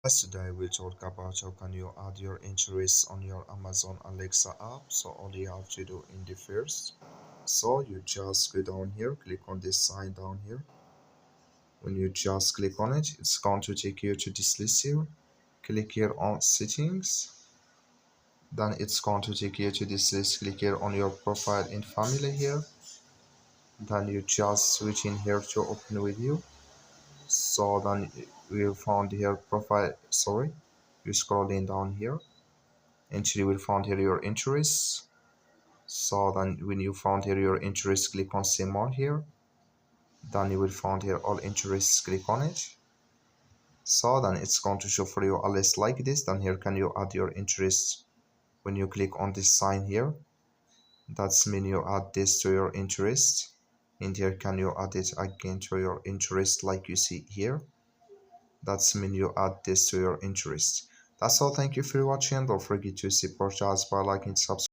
Today we'll talk about how can you add your interests on your Amazon Alexa app. So all you have to do in the first, so you just go down here, click on this sign down here. When you just click on it, it's going to take you to this list here. Click here on settings. Then it's going to take you to this list. Click here on your profile in family here. Then you just switch in here to open with you. So then we found here profile, sorry, you scrolling down here until you will find here your interests. So then when you found here your interests, click on see more here. Then you will find here all interests, click on it. So then it's going to show for you a list like this. Then here can you add your interests. When you click on this sign here, that's mean you add this to your interest. And here can you add it again to your interest like you see here. That's mean you add this to your interest. That's all. Thank you for watching. Don't forget to support us by liking, subscribe.